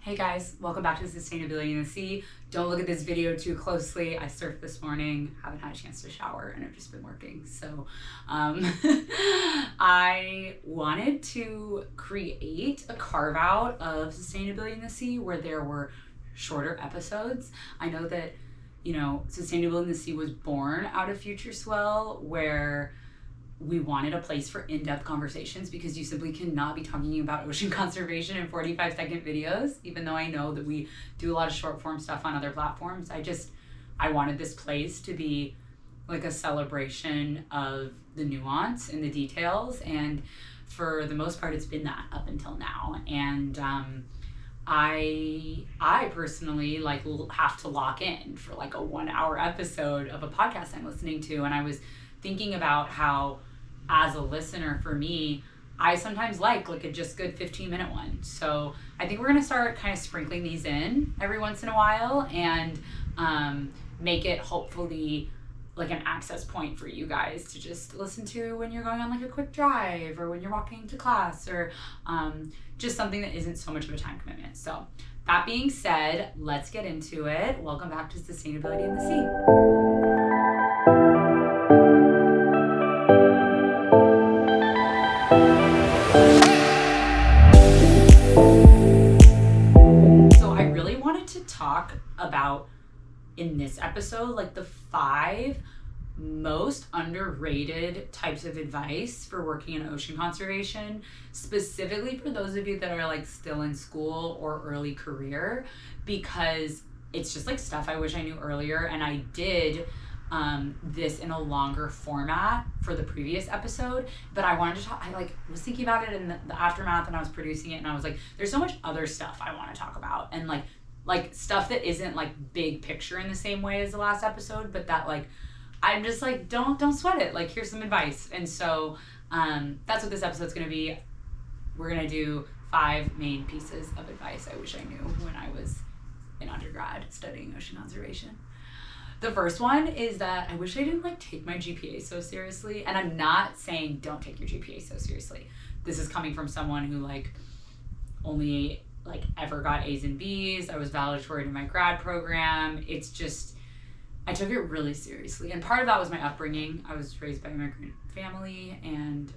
Hey guys, welcome back to Sustainability in the Sea. Don't look at this video too closely. I surfed this morning, haven't had a chance to shower, and I've just been working. So I wanted to create a carve out of Sustainability in the Sea where there were shorter episodes. I know that, Sustainability in the Sea was born out of FutureSwell, where we wanted a place for in-depth conversations because you simply cannot be talking about ocean conservation in 45-second videos, even though I know that we do a lot of short form stuff on other platforms. I wanted this place to be like a celebration of the nuance and the details, and for the most part it's been that up until now. And I personally have to lock in for like a 1 hour episode of a podcast I'm listening to, and I was thinking about how, as a listener, for me, I sometimes like a just good 15-minute one. So I think we're going to start kind of sprinkling these in every once in a while and make it hopefully like an access point for you guys to just listen to when you're going on like a quick drive or when you're walking to class, or just something that isn't so much of a time commitment. So that being said, let's get into it. Welcome back to Sustainability in the Sea. Talk about in this episode like the 5 most underrated types of advice for working in ocean conservation, specifically for those of you that are like still in school or early career, because it's just like stuff I wish I knew earlier. And I did this in a longer format for the previous episode, but I wanted to talk, I was thinking about it in the aftermath, and I was producing it, and I was like, there's so much other stuff I want to talk about, and like stuff that isn't like big picture in the same way as the last episode, but that like I'm just like, don't sweat it, like here's some advice. And so that's what this episode's gonna be. We're gonna do 5 main pieces of advice I wish I knew when I was in undergrad studying ocean conservation. The first one is that I wish I didn't take my GPA so seriously. And I'm not saying don't take your GPA so seriously. This is coming from someone who only ever got A's and B's. I was valedictorian in my grad program. It's just, I took it really seriously. And part of that was my upbringing. I was raised by an immigrant family, and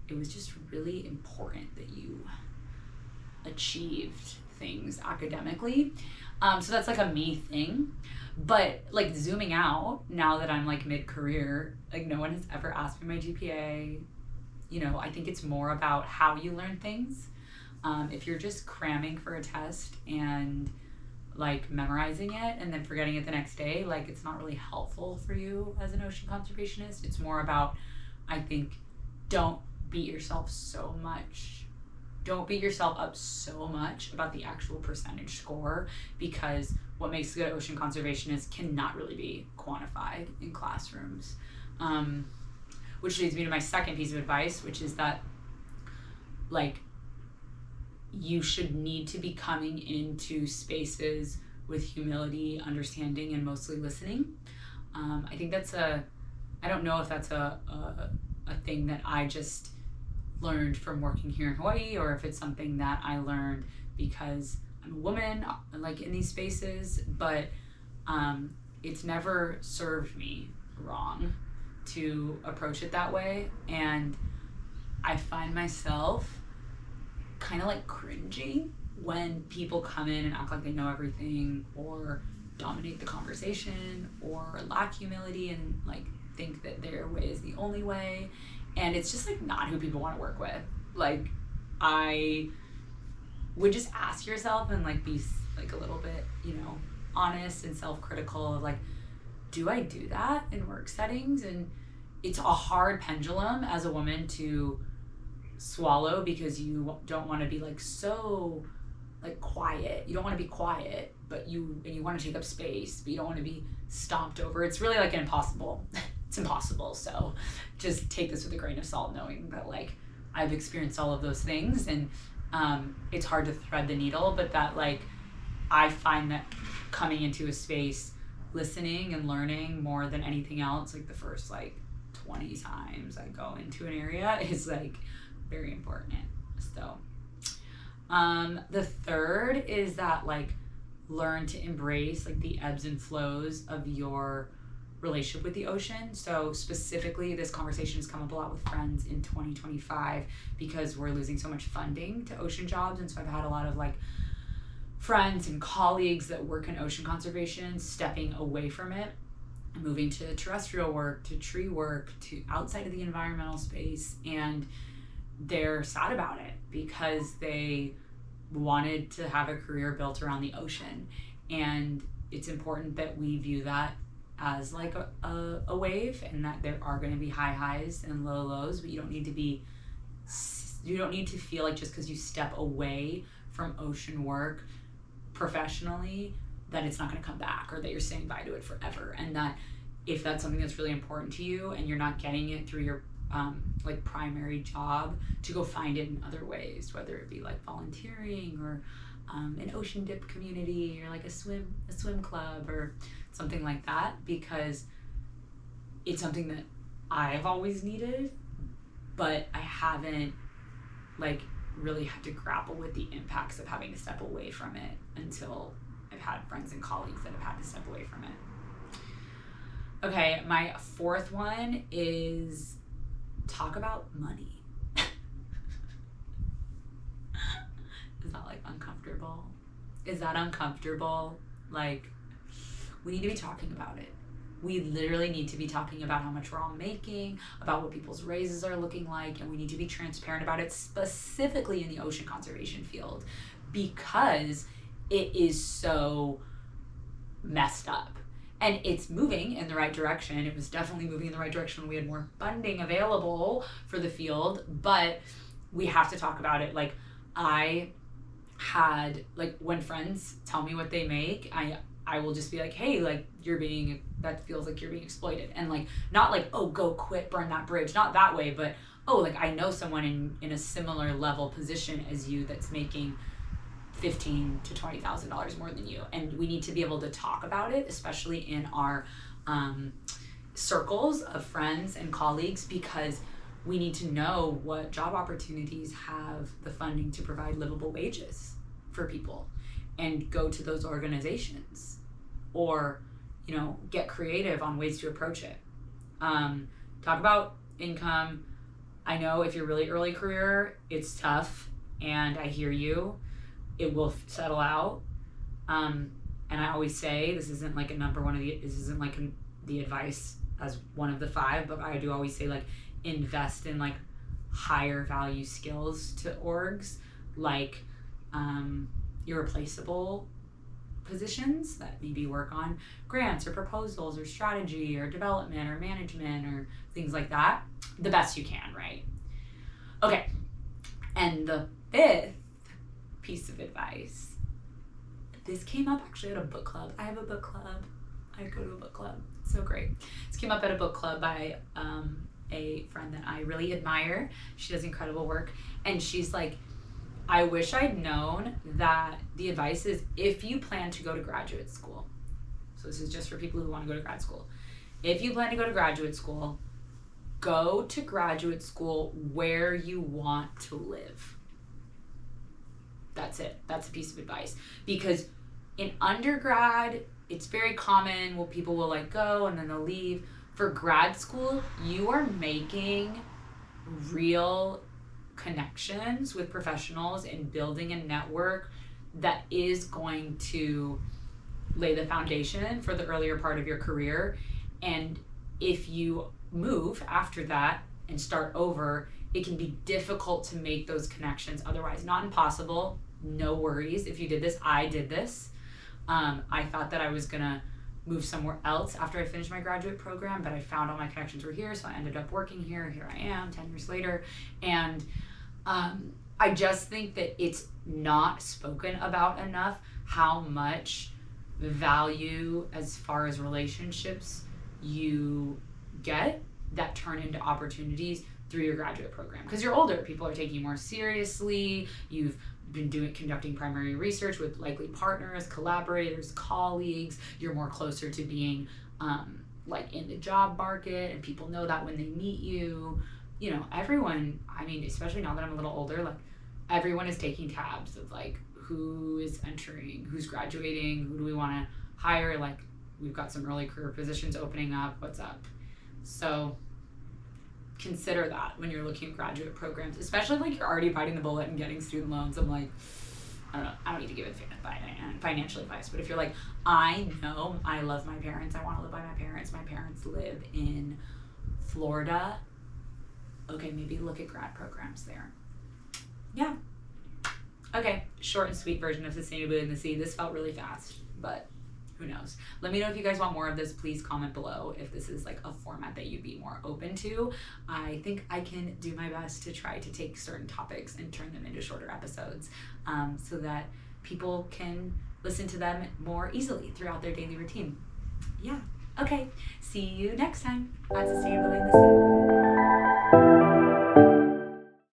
it was just really important that you achieved things academically. So that's a me thing. But zooming out, now that I'm mid-career, no one has ever asked me my GPA. I think it's more about how you learn things. If you're just cramming for a test and memorizing it and then forgetting it the next day, it's not really helpful for you as an ocean conservationist. It's more about, I think, don't beat yourself so much. Don't beat yourself up so much about the actual percentage score, because what makes a good ocean conservationist cannot really be quantified in classrooms. Which leads me to my second piece of advice, which is that you should need to be coming into spaces with humility, understanding, and mostly listening. I think I don't know if that's a thing that I just learned from working here in Hawaii, or if it's something that I learned because I'm a woman, in these spaces, but it's never served me wrong to approach it that way. And I find myself kind of cringing when people come in and act like they know everything, or dominate the conversation, or lack humility and think that their way is the only way. And it's just not who people want to work with. I would just ask yourself and be a little bit honest and self-critical of do I do that in work settings? And it's a hard pendulum as a woman to swallow, because you don't want to be so quiet. You don't want to be quiet, but you want to take up space, but you don't want to be stomped over. It's really an impossible. It's impossible. So just take this with a grain of salt, knowing that I've experienced all of those things, and it's hard to thread the needle, but that I find that coming into a space, listening and learning more than anything else, the first 20 times I go into an area is very important. So The third is that like learn to embrace like the ebbs and flows of your relationship with the ocean. So specifically, this conversation has come up a lot with friends in 2025 because we're losing so much funding to ocean jobs. And so I've had a lot of like friends and colleagues that work in ocean conservation stepping away from it, moving to terrestrial work, to tree work, to outside of the environmental space. And they're sad about it because they wanted to have a career built around the ocean. And it's important that we view that as like a wave, and that there are going to be high highs and low lows, but you don't need to feel like just because you step away from ocean work professionally that it's not going to come back, or that you're saying bye to it forever. And that if that's something that's really important to you and you're not getting it through your like primary job, to go find it in other ways, whether it be like volunteering or an ocean dip community, or like a swim club or something like that, because it's something that I've always needed, but I haven't like really had to grapple with the impacts of having to step away from it until I've had friends and colleagues that have had to step away from it. Okay, my fourth one is talk about money. Is that like uncomfortable? Is that uncomfortable? Like, we need to be talking about it. We literally need to be talking about how much we're all making, about what people's raises are looking like, and we need to be transparent about it, specifically in the ocean conservation field, because it is so messed up. And it's moving in the right direction. It was definitely moving in the right direction when we had more funding available for the field, but we have to talk about it. Like, I had, like, when friends tell me what they make, I will just be like, hey, like, that feels like you're being exploited. And like, not like, oh, go quit, burn that bridge, not that way, but, oh, like, I know someone in a similar level position as you that's making $15,000 to $20,000 more than you. And we need to be able to talk about it, especially in our circles of friends and colleagues, because we need to know what job opportunities have the funding to provide livable wages for people, and go to those organizations, or, you know, get creative on ways to approach it. Talk about income. I know if you're really early career, it's tough, and I hear you. It will settle out. And I always say, this isn't like this isn't like the advice as one of the 5, but I do always say, like, invest in like higher value skills to orgs, like irreplaceable positions that maybe work on grants or proposals or strategy or development or management or things like that, the best you can, right? Okay, and the 5th piece of advice, this came up actually at a book club. I have a book club. I go to a book club. It's so great. This came up at a book club by a friend that I really admire. She does incredible work, and she's like, I wish I'd known that the advice is, if you plan to go to graduate school, so this is just for people who want to go to grad school, if you plan to go to graduate school, go to graduate school where you want to live. That's it. That's a piece of advice. Because in undergrad, it's very common where people will like go and then they'll leave. For grad school, you are making real connections with professionals and building a network that is going to lay the foundation for the earlier part of your career. And if you move after that and start over, it can be difficult to make those connections otherwise. Not impossible, no worries. If you did this, I did this. I thought that I was gonna move somewhere else after I finished my graduate program, but I found all my connections were here, so I ended up working here. Here I am 10 years later. And I just think that it's not spoken about enough how much value as far as relationships you get that turn into opportunities through your graduate program. Because you're older, people are taking you more seriously, you've been conducting primary research with likely partners, collaborators, colleagues, you're more closer to being like in the job market, and people know that when they meet you. You know, everyone, I mean, especially now that I'm a little older, like, everyone is taking tabs of like who is entering, who's graduating, who do we want to hire, like we've got some early career positions opening up, what's up. So consider that when you're looking at graduate programs, especially if like you're already biting the bullet and getting student loans. I'm like, I don't know, I don't need to give financial advice, but if you're like, I know I love my parents, I want to live by my parents live in Florida, okay, maybe look at grad programs there. Yeah. Okay, short and sweet version of Sustainability in the Sea. This felt really fast, but who knows? Let me know if you guys want more of this. Please comment below if this is like a format that you'd be more open to. I think I can do my best to try to take certain topics and turn them into shorter episodes, so that people can listen to them more easily throughout their daily routine. Yeah. Okay. See you next time at Sustainability in the Sea.